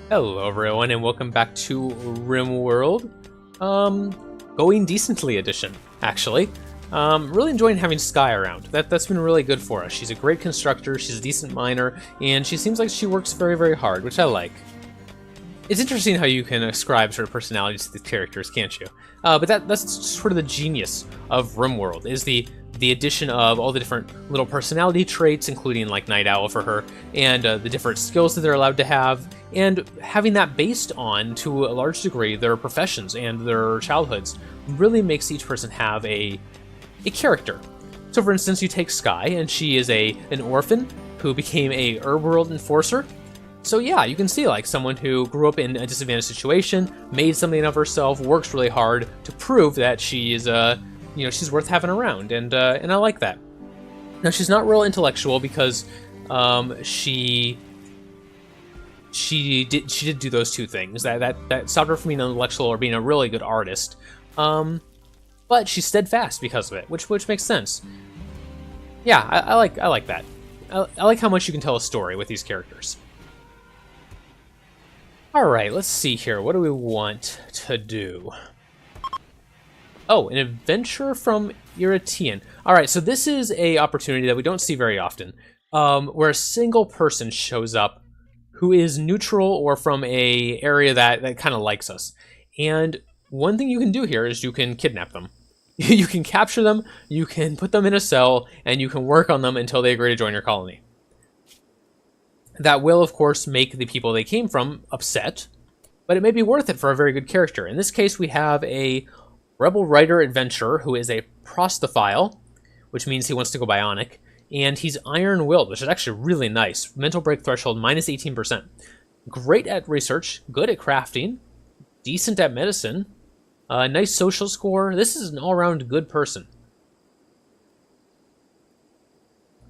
Hello everyone and welcome back to Rimworld. Going decently edition, actually. Really enjoying having Skye around. That's been really good for us. She's a great constructor, she's a decent miner, and she seems like she works very, very hard, which I like. It's interesting how you can ascribe sort of personalities to the characters, can't you? But that's sort of the genius of Rimworld, is the addition of all the different little personality traits, including like Night Owl for her, and the different skills that they're allowed to have, and having that based on, to a large degree, their professions and their childhoods, really makes each person have a character. So for instance, you take Skye, and she is an orphan who became a World enforcer. So yeah, you can see like someone who grew up in a disadvantaged situation, made something of herself, works really hard to prove that she is she's worth having around, and I like that. Now she's not real intellectual because she did do those two things that stopped her from being intellectual or being a really good artist. But she's steadfast because of it, which makes sense. Yeah, I like that. I like how much you can tell a story with these characters. Alright, let's see here. What do we want to do? Oh, an adventure from Iritian. Alright, so this is a opportunity that we don't see very often, where a single person shows up who is neutral or from a area that kind of likes us. And one thing you can do here is you can kidnap them. You can capture them, you can put them in a cell, and you can work on them until they agree to join your colony. That will, of course, make the people they came from upset, but it may be worth it for a very good character. In this case, we have a Rebel Writer Adventurer who is a prostophile, which means he wants to go bionic, and he's iron-willed, which is actually really nice. Mental break threshold, minus 18%. Great at research, good at crafting, decent at medicine, nice social score. This is an all-around good person.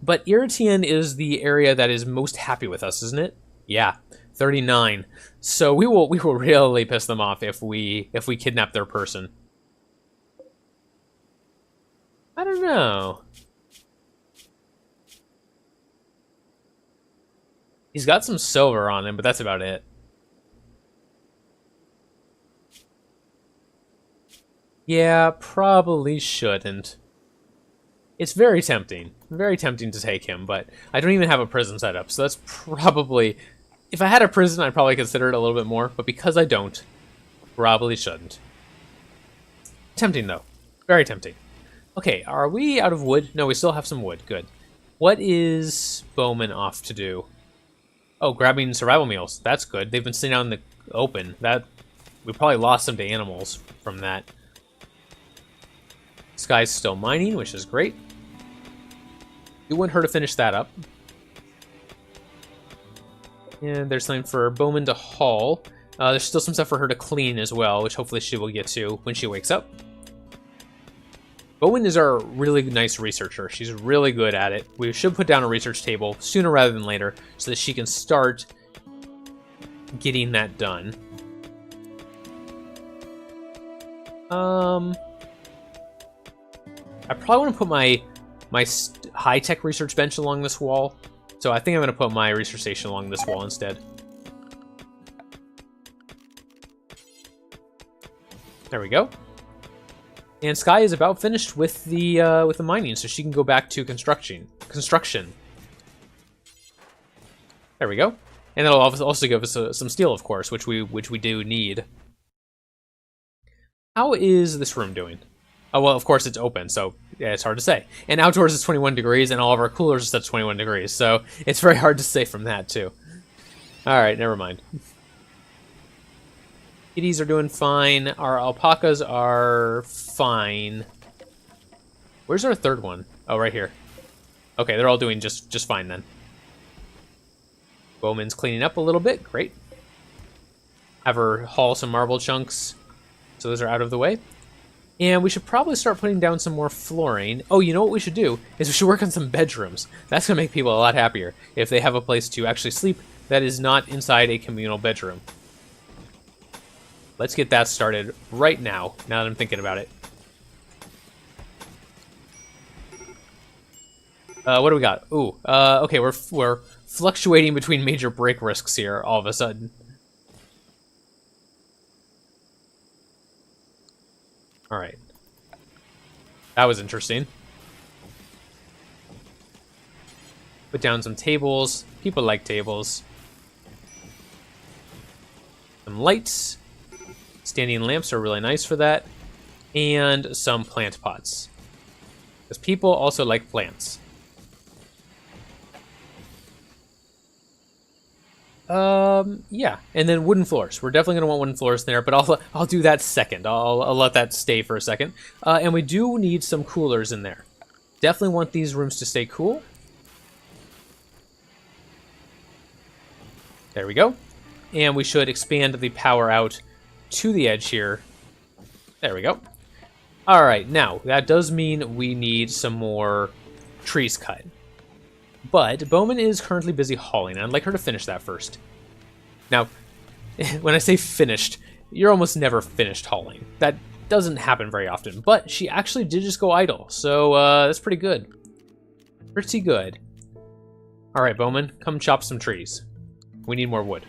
But Iritian is the area that is most happy with us, isn't it? Yeah, 39. So we will really piss them off if we kidnap their person. I don't know. He's got some silver on him, but that's about it. Yeah, probably shouldn't. It's very tempting to take him, but I don't even have a prison set up, so that's probably... If I had a prison, I'd probably consider it a little bit more, but because I don't, probably shouldn't. Tempting, though. Very tempting. Okay, are we out of wood? No, we still have some wood. Good. What is Bowman off to do? Oh, grabbing survival meals. That's good. They've been sitting out in the open. We probably lost them to animals from that. Skye's still mining, which is great. You want her to finish that up. And there's something for Bowman to haul. There's still some stuff for her to clean as well, which hopefully she will get to when she wakes up. Bowman is our really nice researcher. She's really good at it. We should put down a research table sooner rather than later so that she can start getting that done. I probably want to put my high-tech research bench along this wall. So I think I'm going to put my research station along this wall instead. There we go. And Skye is about finished with the mining, so she can go back to construction. There we go. And that'll also give us some steel, of course, which we do need. How is this room doing? Oh, well, of course it's open, so yeah, it's hard to say. And outdoors is 21 degrees, and all of our coolers are set to 21 degrees, so it's very hard to say from that, too. Alright, never mind. Kitties are doing fine. Our alpacas are fine. Where's our third one? Oh, right here. Okay, they're all doing just fine, then. Bowman's cleaning up a little bit. Great. Have her haul some marble chunks, so those are out of the way. And we should probably start putting down some more flooring. Oh, you know what we should do? Is we should work on some bedrooms. That's going to make people a lot happier if they have a place to actually sleep that is not inside a communal bedroom. Let's get that started right now that I'm thinking about it. What do we got? Ooh, okay, we're fluctuating between major break risks here all of a sudden. All right. That was interesting. Put down some tables. People like tables. Some lights. Standing lamps are really nice for that. And some plant pots. Because people also like plants. Yeah, and then wooden floors. We're definitely gonna want wooden floors there, but I'll do that second. I'll let that stay for a second. And we do need some coolers in there. Definitely want these rooms to stay cool. There we go. And we should expand the power out to the edge here. There we go. All right, now that does mean we need some more trees cut. But Bowman is currently busy hauling, and I'd like her to finish that first. Now, when I say finished, you're almost never finished hauling. That doesn't happen very often, but she actually did just go idle, so that's pretty good. Pretty good. All right, Bowman, come chop some trees. We need more wood.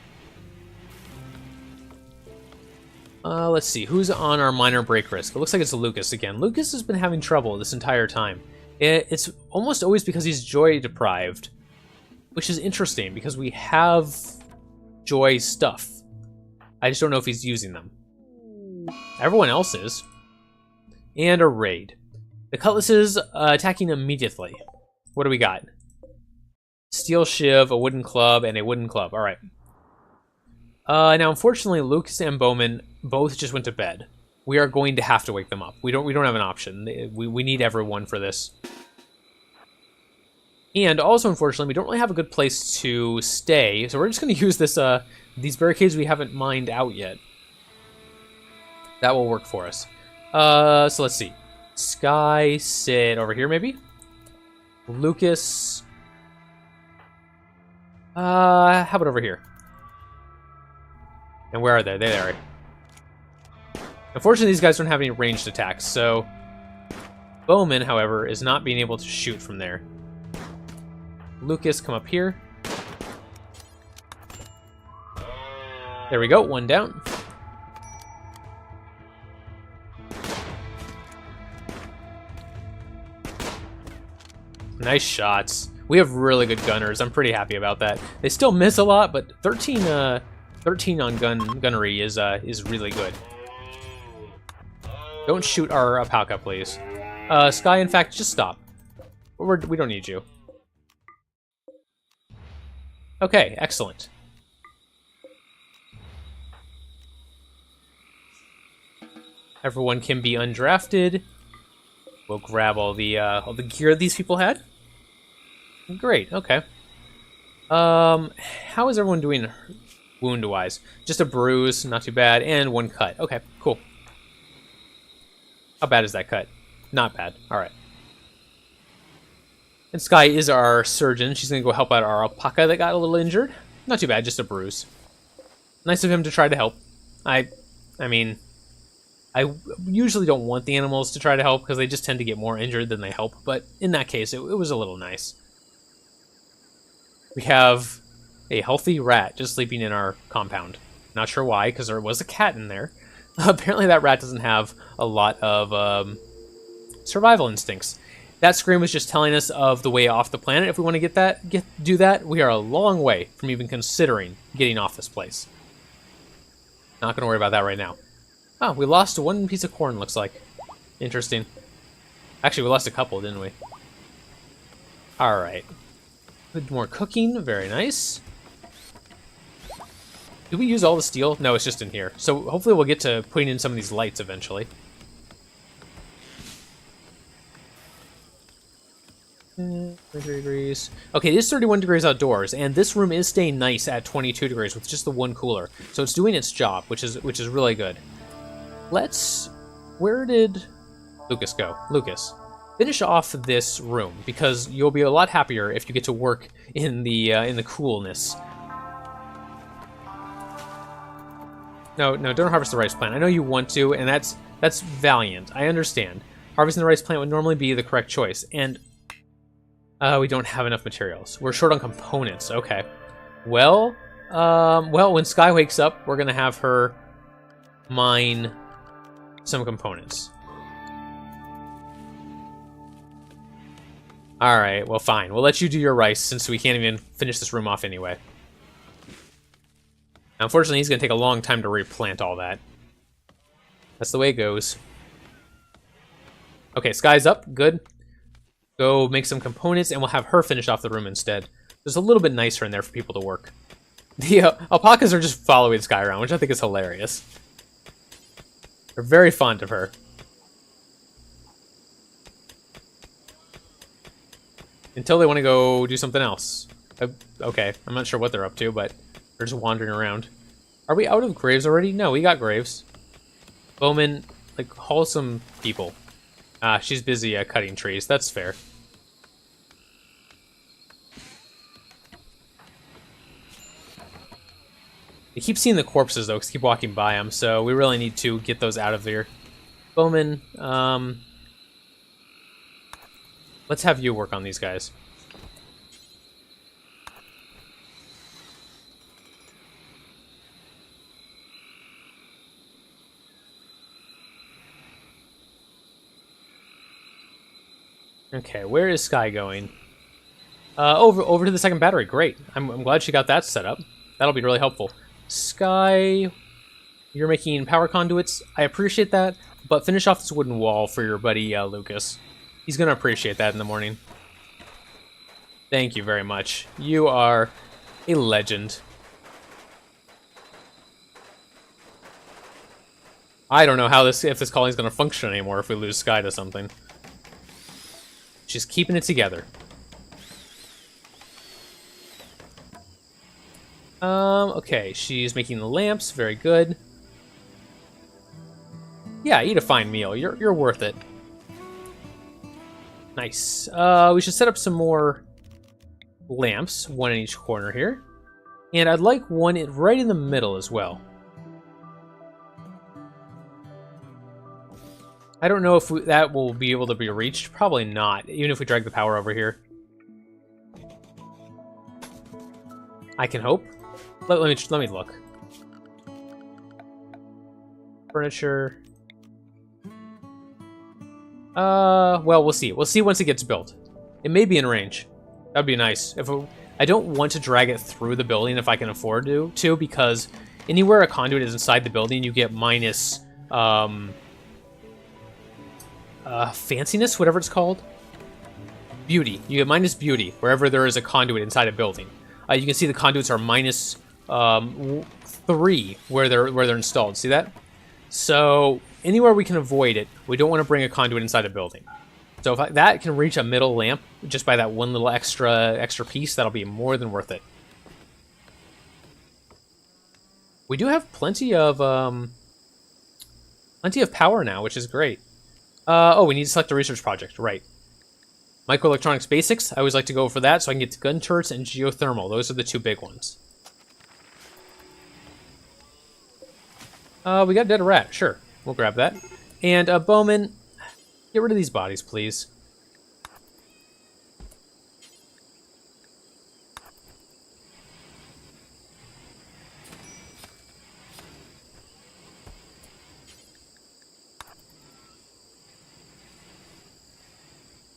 Let's see, who's on our minor break risk? It looks like it's Lucas again. Lucas has been having trouble this entire time. It's almost always because he's joy deprived, which is interesting because we have joy stuff. I just don't know if he's using them. Everyone else is. And a raid. The cutlasses attacking immediately. What do we got? Steel shiv, a wooden club, and a wooden club. All right. Now, unfortunately, Lucas and Bowman both just went to bed. We are going to have to wake them up. We don't have an option. We need everyone for this. And also, unfortunately, we don't really have a good place to stay, so we're just going to use this these barricades we haven't mined out yet. That will work for us. So let's see. Skye, sit over here, maybe. Lucas. How about over here? And where are they? There they are. Unfortunately, these guys don't have any ranged attacks, so Bowman, however, is not being able to shoot from there. Lucas, come up here. There we go, one down. Nice shots. We have really good gunners. I'm pretty happy about that. They still miss a lot, but 13 on gunnery is really good. Don't shoot our alpaca, please. Skye, in fact, just stop. We don't need you. Okay, excellent. Everyone can be undrafted. We'll grab all the gear these people had. Great, okay. How is everyone doing wound-wise? Just a bruise, not too bad, and one cut. Okay, cool. How bad is that cut? Not bad. All right. And Skye is our surgeon. She's going to go help out our alpaca that got a little injured. Not too bad, just a bruise. Nice of him to try to help. I mean, I usually don't want the animals to try to help because they just tend to get more injured than they help. But in that case, it was a little nice. We have a healthy rat just sleeping in our compound. Not sure why, because there was a cat in there. Apparently that rat doesn't have a lot of survival instincts. That scream was just telling us of the way off the planet. If we want to do that, we are a long way from even considering getting off this place. Not going to worry about that right now. Oh, we lost one piece of corn, looks like. Interesting. Actually, we lost a couple, didn't we? All right. More cooking, very nice. Did we use all the steel? No, it's just in here. So hopefully we'll get to putting in some of these lights eventually. 23 degrees. Okay, it is 31 degrees outdoors, and this room is staying nice at 22 degrees with just the one cooler. So it's doing its job, which is really good. Where did Lucas go? Lucas, finish off this room because you'll be a lot happier if you get to work in the coolness. No, don't harvest the rice plant. I know you want to, and that's valiant. I understand. Harvesting the rice plant would normally be the correct choice, and we don't have enough materials. We're short on components. Okay. Well, when Skye wakes up, we're gonna have her mine some components. Alright, well fine. We'll let you do your rice since we can't even finish this room off anyway. Unfortunately, he's going to take a long time to replant all that. That's the way it goes. Okay, Skye's up. Good. Go make some components, and we'll have her finish off the room instead. There's a little bit nicer in there for people to work. The alpacas are just following Skye around, which I think is hilarious. They're very fond of her. Until they want to go do something else. Okay, I'm not sure what they're up to, but they're just wandering around. Are we out of graves already? No, we got graves. Bowman, like, haul some people. Ah, she's busy cutting trees. That's fair. You keep seeing the corpses, though, because keep walking by them, so we really need to get those out of here. Bowman, let's have you work on these guys. Okay, where is Skye going? Over to the second battery. Great. I'm glad she got that set up. That'll be really helpful. Skye, you're making power conduits. I appreciate that, but finish off this wooden wall for your buddy Lucas. He's gonna appreciate that in the morning. Thank you very much. You are a legend. I don't know how if this calling is gonna function anymore if we lose Skye to something. She's keeping it together. Okay, she's making the lamps. Very good. Yeah, eat a fine meal. You're worth it. Nice. We should set up some more lamps, one in each corner here. And I'd like one right in the middle as well. I don't know if that will be able to be reached. Probably not, even if we drag the power over here. I can hope. Let me look. Furniture. Well, we'll see. We'll see once it gets built. It may be in range. That'd be nice. I don't want to drag it through the building if I can afford to, because anywhere a conduit is inside the building, you get minus fanciness, whatever it's called. Beauty. You get minus beauty wherever there is a conduit inside a building. You can see the conduits are minus 3 where they're installed. See that? So anywhere we can avoid it, we don't want to bring a conduit inside a building. So if that can reach a middle lamp just by that one little extra piece, that'll be more than worth it. We do have plenty of power now, which is great. Oh, we need to select a research project, right? Microelectronics basics. I always like to go for that, so I can get to gun turrets and geothermal. Those are the two big ones. We got dead rat. Sure, we'll grab that. And Bowman, get rid of these bodies, please.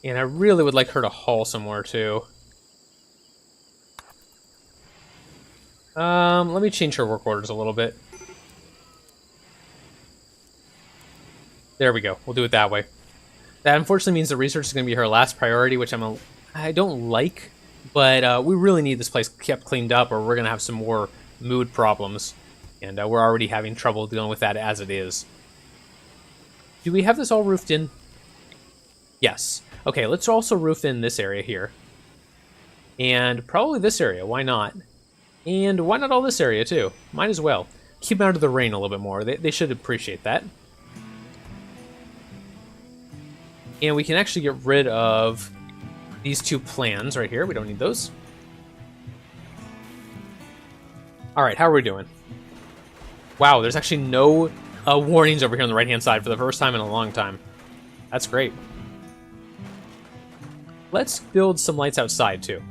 And I really would like her to haul somewhere, too. Let me change her work orders a little bit. There we go. We'll do it that way. That unfortunately means the research is going to be her last priority, which I don't like, but we really need this place kept cleaned up or we're going to have some more mood problems. And we're already having trouble dealing with that as it is. Do we have this all roofed in? Yes. Okay, let's also roof in this area here. And probably this area, why not? And why not all this area too? Might as well. Keep them out of the rain a little bit more. They should appreciate that. And we can actually get rid of these two plans right here. We don't need those. Alright, how are we doing? Wow, there's actually no warnings over here on the right-hand side for the first time in a long time. That's great. Let's build some lights outside, too.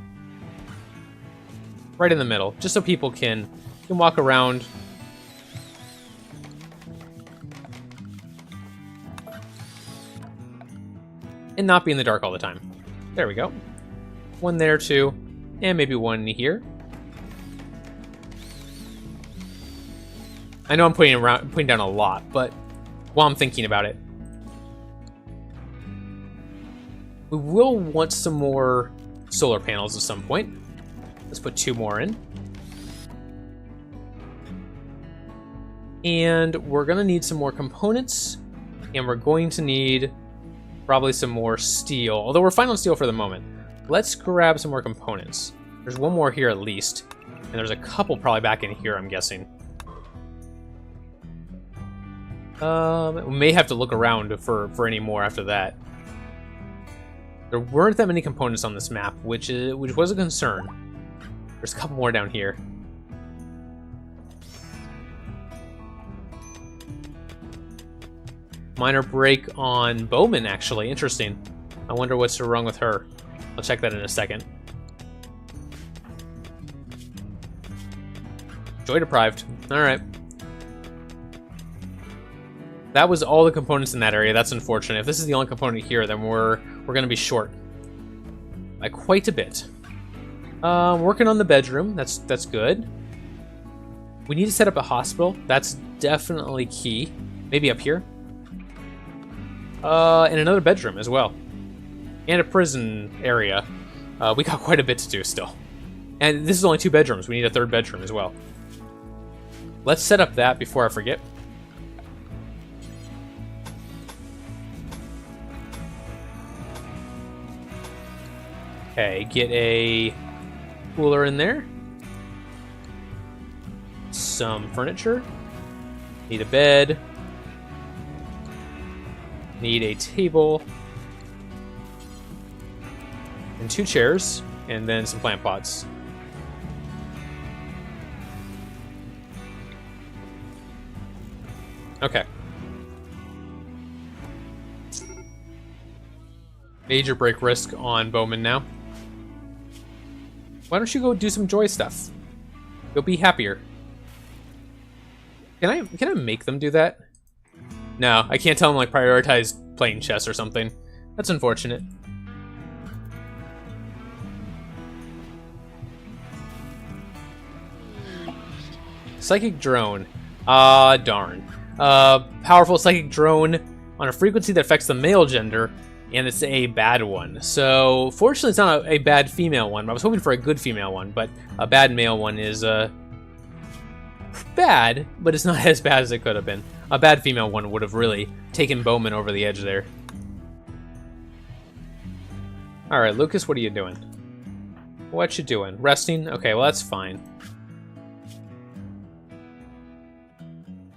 Right in the middle, just so people can walk around. And not be in the dark all the time. There we go. One there too, and maybe one here. I know I'm putting down a lot, but while I'm thinking about it, we will want some more solar panels at some point. Let's put 2 more in. And we're gonna need some more components, and we're going to need probably some more steel, although we're fine on steel for the moment. Let's grab some more components. There's one more here at least, and there's a couple probably back in here, I'm guessing. We may have to look around for any more after that. There weren't that many components on this map, which was a concern. There's a couple more down here. Minor break on Bowman, actually. Interesting. I wonder what's wrong with her. I'll check that in a second. Joy deprived. Alright. That was all the components in that area. That's unfortunate. If this is the only component here, then we're going to be short by quite a bit. Working on the bedroom. That's good. We need to set up a hospital. That's definitely key. Maybe up here. And another bedroom as well. And a prison area. We got quite a bit to do still. And this is only 2 bedrooms. We need a 3rd bedroom as well. Let's set up that before I forget. Okay, get a cooler in there. Some furniture. Need a bed. Need a table. And 2 chairs. And then some plant pots. Okay. Major break risk on Bowman now. Why don't you go do some joy stuff? You'll be happier. Can I make them do that? No, I can't tell them like prioritize playing chess or something. That's unfortunate. Psychic drone. Ah, darn. Powerful psychic drone on a frequency that affects the male gender, and it's a bad one. So, fortunately, it's not a bad female one. I was hoping for a good female one, but a bad male one is bad, but it's not as bad as it could have been. A bad female one would have really taken Bowman over the edge there. All right, Lucas, what are you doing? What you doing? Resting? Okay, well, that's fine.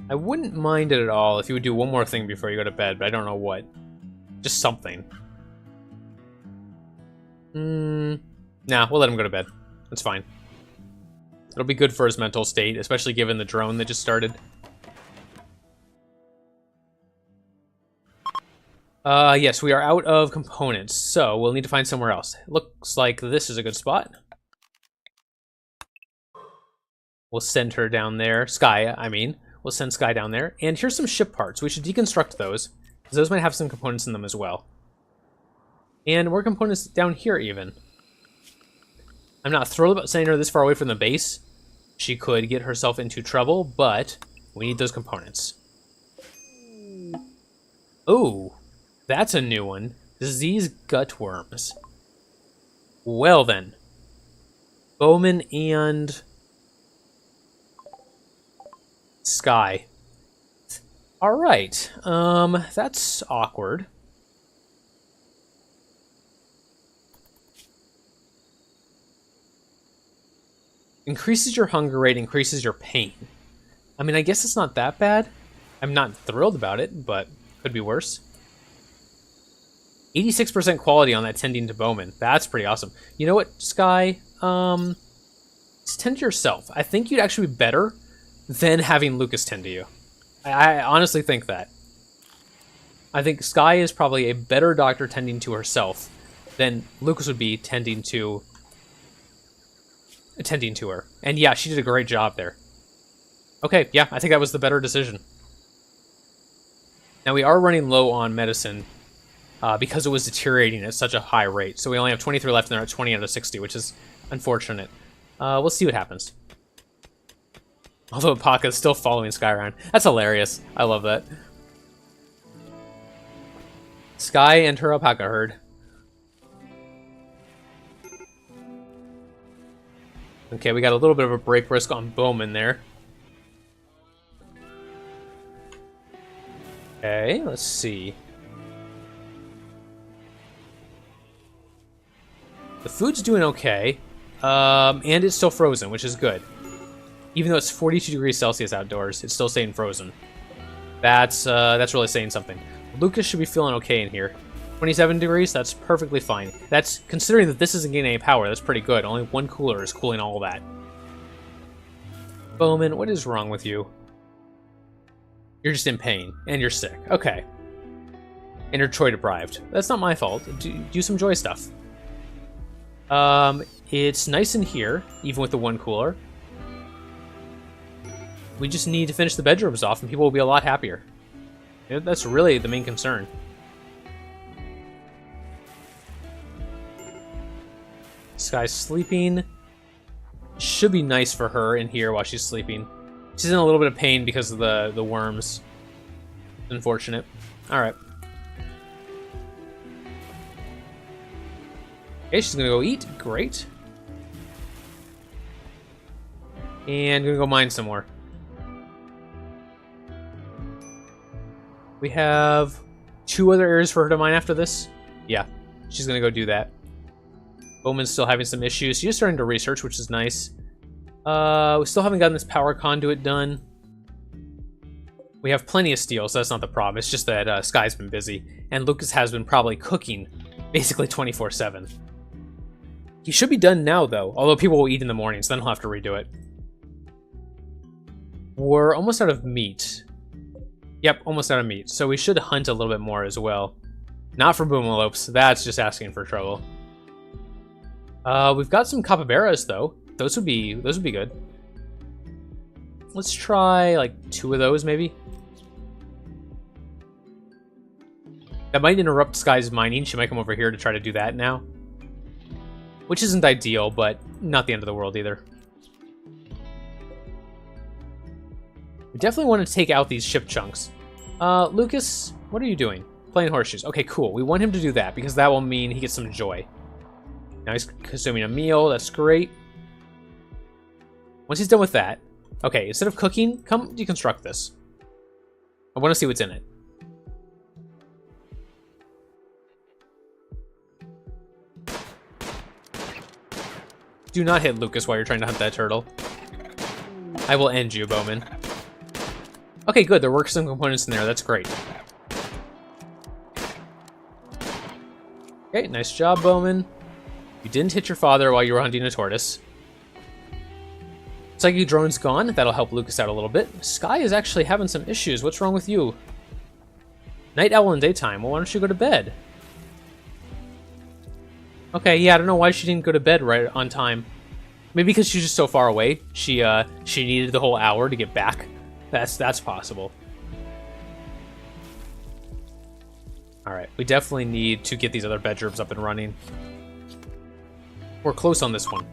I wouldn't mind it at all if you would do one more thing before you go to bed, but I don't know what. Just something. Nah, we'll let him go to bed. That's fine. It'll be good for his mental state, especially given the drone that just started. Yes, we are out of components, so we'll need to find somewhere else. Looks like this is a good spot. We'll send her down there. Skye, I mean. We'll send Skye down there. And here's some ship parts. We should deconstruct those, because those might have some components in them as well. And more components down here, even. I'm not thrilled about sending her this far away from the base. She could get herself into trouble, but we need those components. Oh, that's a new one. Disease gutworms. Well then. Bowman and Skye. Alright, that's awkward. Increases your hunger rate, increases your pain. I mean, I guess it's not that bad. I'm not thrilled about it, but could be worse. 86% quality on that tending to Bowman. That's pretty awesome. You know what, Skye? Just tend to yourself. I think you'd actually be better than having Lucas tend to you. I honestly think that. I think Skye is probably a better doctor tending to herself than Lucas would be tending to her. And yeah, she did a great job there. Okay, yeah, I think that was the better decision. Now we are running low on medicine. because it was deteriorating at such a high rate. So we only have 23 left, and they're at 20 out of 60, which is unfortunate. We'll see what happens. Although Alpaca is still following Skye around. That's hilarious. I love that. Skye and her alpaca herd. Okay, we got a little bit of a break risk on Bowman there. Okay, let's see. The food's doing okay, and it's still frozen, which is good. Even though it's 42 degrees Celsius outdoors, it's still staying frozen. That's really saying something. Lucas should be feeling okay in here. 27 degrees, that's perfectly fine. That's, considering that this isn't getting any power, that's pretty good. Only one cooler is cooling all that. Bowman, what is wrong with you? You're just in pain, and you're sick. Okay. And you're joy deprived. That's not my fault. Do some joy stuff. It's nice in here, even with the one cooler. We just need to finish the bedrooms off, and people will be a lot happier. That's really the main concern. Skye's sleeping. Should be nice for her in here while she's sleeping. She's in a little bit of pain because of the worms. Unfortunate. Alright. Okay, she's gonna go eat. Great. And gonna go mine some more. We have 2 other areas for her to mine after this. Yeah, she's gonna go do that. Bowman's still having some issues. She's starting to research, which is nice. We still haven't gotten this power conduit done. We have plenty of steel, so that's not the problem. It's just that Skye's been busy, and Lucas has been probably cooking basically 24/7. He should be done now, though, although people will eat in the morning, so then he'll have to redo it. We're almost out of meat. Yep, almost out of meat, so we should hunt a little bit more as well. Not for boomalopes, that's just asking for trouble. We've got some capybaras, though. Those would be good. Let's try, like, 2 of those, maybe? That might interrupt Skye's mining. She might come over here to try to do that now. Which isn't ideal, but not the end of the world either. We definitely want to take out these ship chunks. Lucas, what are you doing? Playing horseshoes. Okay, cool. We want him to do that, because that will mean he gets some joy. Now he's consuming a meal. That's great. Once he's done with that... Okay, instead of cooking, come deconstruct this. I want to see what's in it. Do not hit Lucas while you're trying to hunt that turtle. I will end you, Bowman. Okay, good. There were some components in there. That's great. Okay, nice job, Bowman. You didn't hit your father while you were hunting a tortoise. Psychic drone's gone. That'll help Lucas out a little bit. Skye is actually having some issues. What's wrong with you? Night owl in daytime. Well, why don't you go to bed? Okay, yeah, I don't know why she didn't go to bed right on time. Maybe because she's just so far away. She needed the whole hour to get back. That's possible. Alright, we definitely need to get these other bedrooms up and running. We're close on this one.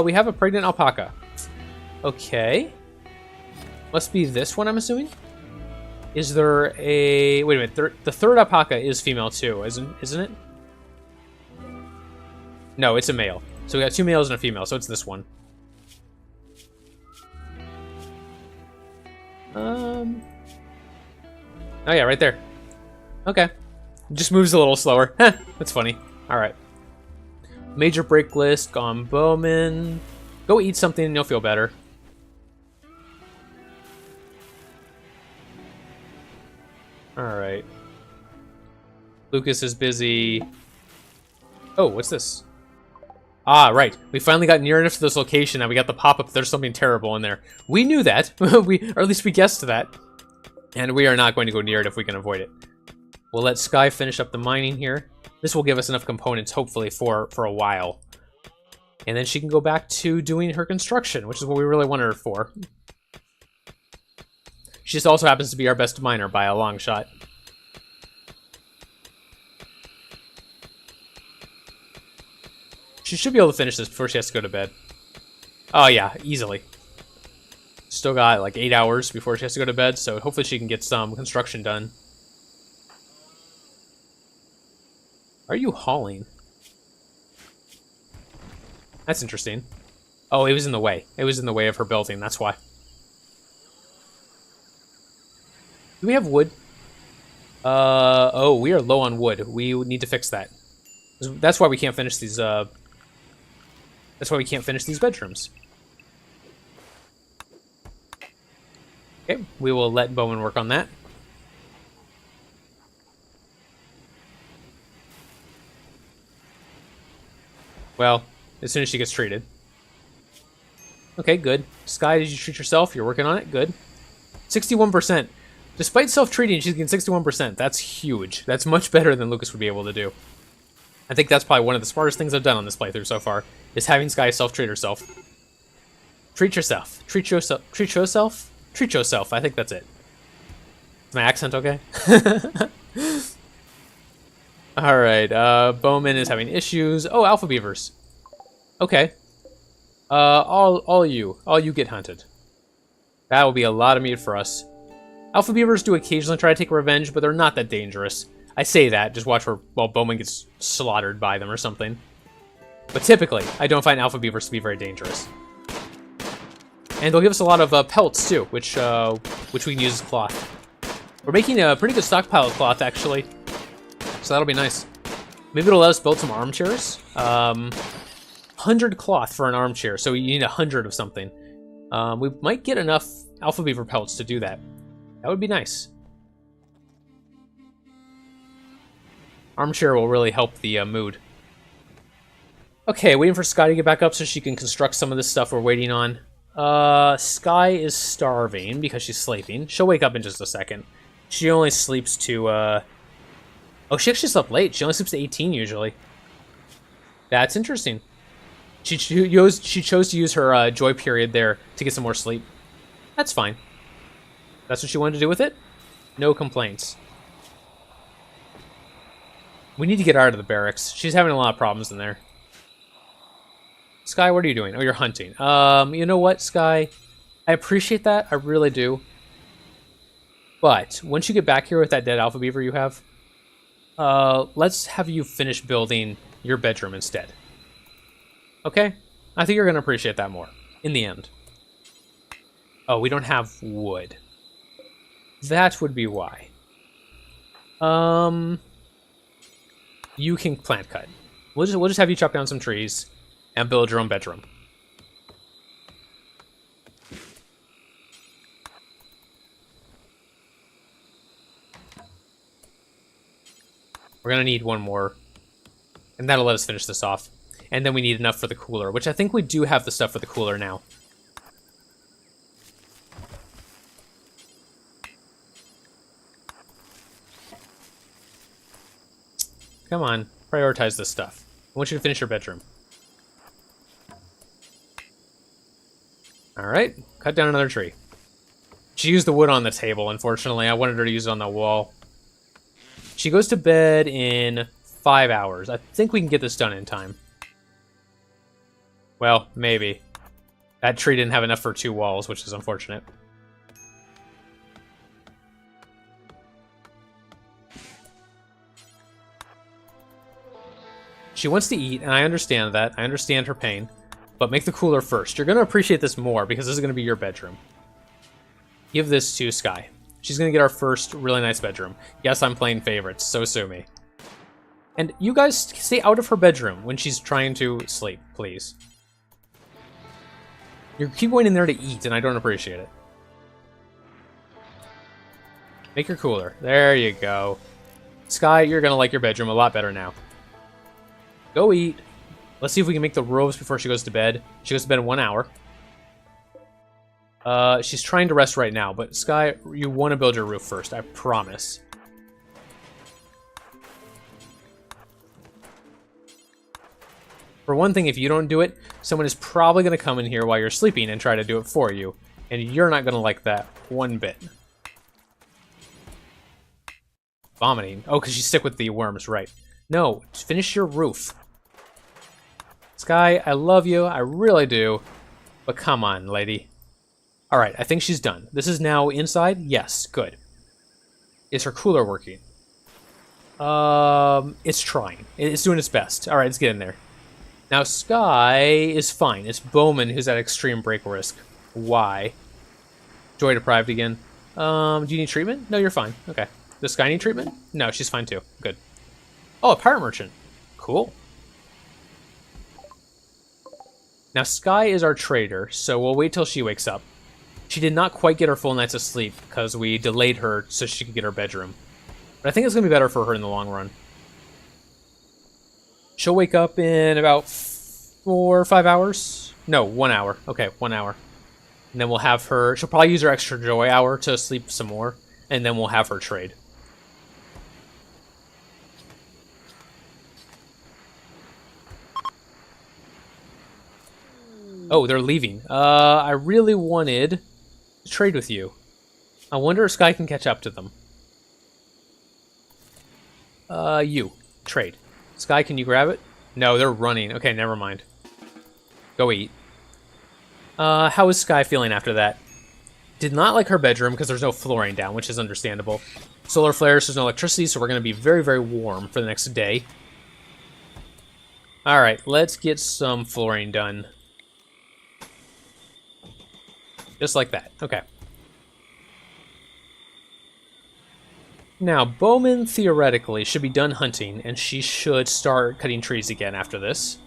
We have a pregnant alpaca. Okay. Must be this one, I'm assuming? Is there a... Wait a minute, the third alpaca is female too, isn't it? No, it's a male. So we got 2 males and a female, so it's this one. Oh yeah, right there. Okay. Just moves a little slower. That's funny. Alright. Major break list, gone Bowman. Go eat something and you'll feel better. Alright. Lucas is busy. Oh, what's this? Ah, right. We finally got near enough to this location that we got the pop-up. There's something terrible in there. We knew that. Or at least we guessed that. And we are not going to go near it if we can avoid it. We'll let Skye finish up the mining here. This will give us enough components, hopefully, for a while. And then she can go back to doing her construction, which is what we really wanted her for. She just also happens to be our best miner by a long shot. She should be able to finish this before she has to go to bed. Oh yeah, easily. Still got like 8 hours before she has to go to bed, so hopefully she can get some construction done. Are you hauling? That's interesting. Oh, it was in the way. It was in the way of her building, that's why. Do we have wood? Oh, we are low on wood. We need to fix that. That's why we can't finish these, that's why we can't finish these bedrooms. Okay, we will let Bowman work on that. Well, as soon as she gets treated. Okay, good. Skye, did you treat yourself? You're working on it? Good. 61%. Despite self-treating, she's getting 61%. That's huge. That's much better than Lucas would be able to do. I think that's probably one of the smartest things I've done on this playthrough so far, is having Skye self-treat herself. Treat yourself. Treat yourself. Treat yourself? Treat yourself. I think that's it. Is my accent okay? Alright, Bowman is having issues. Oh, alpha beavers. Okay. All you get hunted. That will be a lot of meat for us. Alpha beavers do occasionally try to take revenge, but they're not that dangerous. I say that, just watch while Bowman gets slaughtered by them or something. But typically, I don't find alpha beavers to be very dangerous. And they'll give us a lot of pelts too, which we can use as cloth. We're making a pretty good stockpile of cloth, actually. So that'll be nice. Maybe it'll let us build some armchairs. 100 cloth for an armchair, so you need 100 of something. We might get enough alpha beaver pelts to do that. That would be nice. Armchair will really help the mood. Okay, waiting for Skye to get back up so she can construct some of this stuff we're waiting on. Skye is starving because she's sleeping. She'll wake up in just a second. She only sleeps to, Oh, she actually slept late. She only sleeps to 18 usually. That's interesting. She chose to use her joy period there to get some more sleep. That's fine. That's what she wanted to do with it? No complaints. We need to get her out of the barracks. She's having a lot of problems in there. Skye, what are you doing? Oh, you're hunting. You know what, Skye? I appreciate that. I really do. But once you get back here with that dead alpha beaver you have, let's have you finish building your bedroom instead. Okay? I think you're going to appreciate that more in the end. Oh, we don't have wood. That would be why. You can plant cut. We'll just have you chop down some trees and build your own bedroom. We're gonna need one more, and that'll let us finish this off. And then we need enough for the cooler, which I think we do have the stuff for the cooler now. Come on, prioritize this stuff. I want you to finish your bedroom. Alright, cut down another tree. She used the wood on the table, unfortunately. I wanted her to use it on the wall. She goes to bed in 5 hours. I think we can get this done in time. Well, maybe. That tree didn't have enough for 2 walls, which is unfortunate. She wants to eat, and I understand that. I understand her pain. But make the cooler first. You're going to appreciate this more, because this is going to be your bedroom. Give this to Skye. She's going to get our first really nice bedroom. Yes, I'm playing favorites, so sue me. And you guys stay out of her bedroom when she's trying to sleep, please. You keep going in there to eat, and I don't appreciate it. Make her cooler. There you go. Skye, you're going to like your bedroom a lot better now. Go eat. Let's see if we can make the robes before she goes to bed. She goes to bed in 1 hour. She's trying to rest right now, but Skye, you want to build your roof first, I promise. For one thing, if you don't do it, someone is probably going to come in here while you're sleeping and try to do it for you, and you're not going to like that one bit. Vomiting. Oh, because you stick with the worms, right. No, finish your roof. Skye, I love you. I really do. But come on, lady. All right, I think she's done. This is now inside? Yes, good. Is her cooler working? It's trying. It's doing its best. All right, let's get in there. Now, Skye is fine. It's Bowman who's at extreme break risk. Why? Joy deprived again. Do you need treatment? No, you're fine. Okay. Does Skye need treatment? No, she's fine too. Good. Oh, a pirate merchant. Cool. Now, Skye is our trader, so we'll wait till she wakes up. She did not quite get her full nights of sleep because we delayed her so she could get her bedroom. But I think it's going to be better for her in the long run. She'll wake up in about 4 or 5 hours. No, 1 hour. Okay, 1 hour. And then we'll have her... She'll probably use her extra joy hour to sleep some more. And then we'll have her trade. Oh, they're leaving. I really wanted to trade with you. I wonder if Skye can catch up to them. You. Trade. Skye, can you grab it? No, they're running. Okay, never mind. Go eat. How is Skye feeling after that? Did not like her bedroom because there's no flooring down, which is understandable. Solar flares, there's no electricity, so we're going to be very, very warm for the next day. Alright, let's get some flooring done. Just like that. Okay. Now, Bowman, theoretically, should be done hunting, and she should start cutting trees again after this.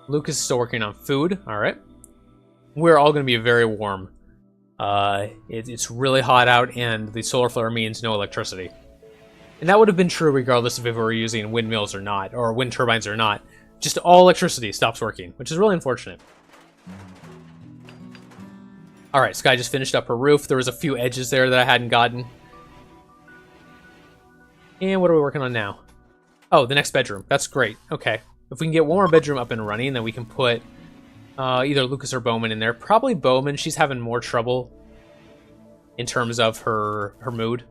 Lucas is still working on food. Alright. We're all going to be very warm. It's really hot out, and the solar flare means no electricity. And that would have been true regardless of if we were using windmills or not, or wind turbines or not. Just all electricity stops working, which is really unfortunate. Alright, Skye just finished up her roof. There was a few edges there that I hadn't gotten. And what are we working on now? Oh, the next bedroom. That's great. Okay. If we can get one more bedroom up and running, then we can put either Lucas or Bowman in there. Probably Bowman. She's having more trouble in terms of her mood.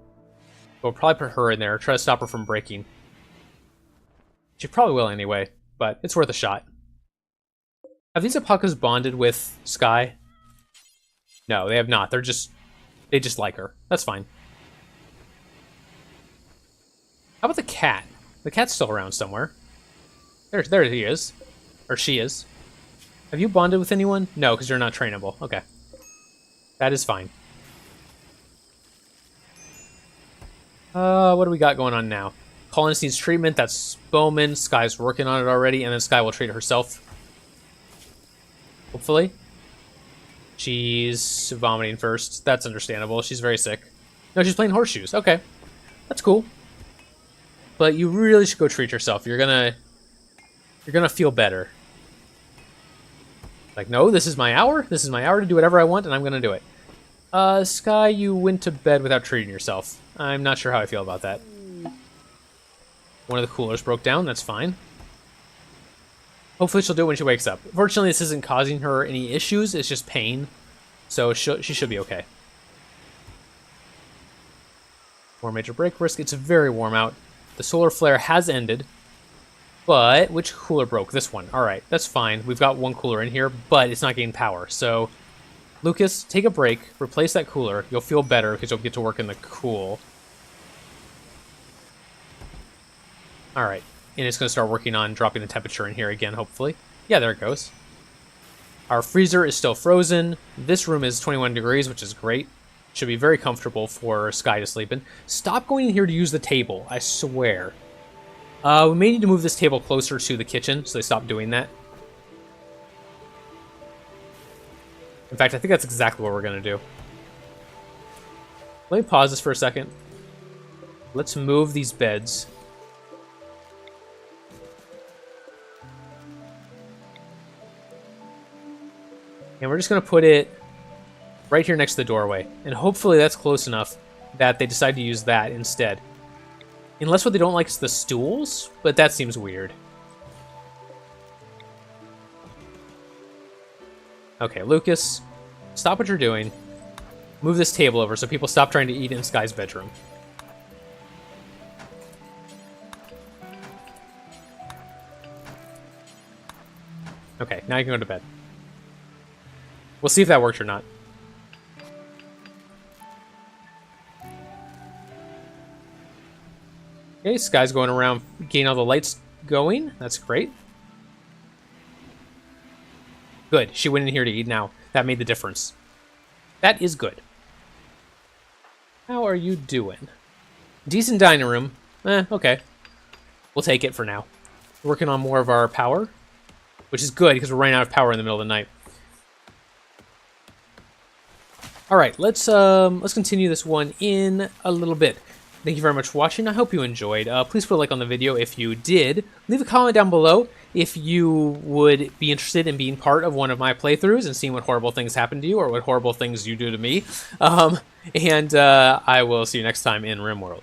We'll probably put her in there. Try to stop her from breaking. She probably will anyway, but it's worth a shot. Have these alpacas bonded with Skye? No, they have not. They just like her. That's fine. How about the cat? The cat's still around somewhere. There he is. Or she is. Have you bonded with anyone? No, because you're not trainable. Okay. That is fine. What do we got going on now? Collin's needs treatment. That's Bowman. Skye's working on it already, and then Skye will treat it herself. Hopefully. She's vomiting first. That's understandable. She's very sick. No, she's playing horseshoes. Okay. That's cool. But you really should go treat yourself. You're gonna feel better. Like, no, this is my hour. This is my hour to do whatever I want, and I'm gonna do it. Skye, you went to bed without treating yourself. I'm not sure how I feel about that. One of the coolers broke down. That's fine. Hopefully she'll do it when she wakes up. Fortunately, this isn't causing her any issues. It's just pain. So she should be okay. More major break risk. It's very warm out. The solar flare has ended. But which cooler broke? This one. All right, that's fine. We've got one cooler in here, but it's not getting power. So, Lucas, take a break. Replace that cooler. You'll feel better because you'll get to work in the cool. All right. And it's going to start working on dropping the temperature in here again, hopefully. Yeah, there it goes. Our freezer is still frozen. This room is 21 degrees, which is great. Should be very comfortable for Skye to sleep in. Stop going in here to use the table, I swear. We may need to move this table closer to the kitchen, so they stop doing that. In fact, I think that's exactly what we're going to do. Let me pause this for a second. Let's move these beds. And we're just going to put it right here next to the doorway. And hopefully that's close enough that they decide to use that instead. Unless what they don't like is the stools, but that seems weird. Okay, Lucas, stop what you're doing. Move this table over so people stop trying to eat in Skye's bedroom. Okay, now you can go to bed. We'll see if that worked or not. Okay, Skye's going around getting all the lights going. That's great. Good. She went in here to eat now. That made the difference. That is good. How are you doing? Decent dining room. Okay. We'll take it for now. Working on more of our power, which is good because we're running out of power in the middle of the night. All right, let's continue this one in a little bit. Thank you very much for watching. I hope you enjoyed. Please put a like on the video if you did. Leave a comment down below if you would be interested in being part of one of my playthroughs and seeing what horrible things happen to you or what horrible things you do to me. I will see you next time in Rimworld.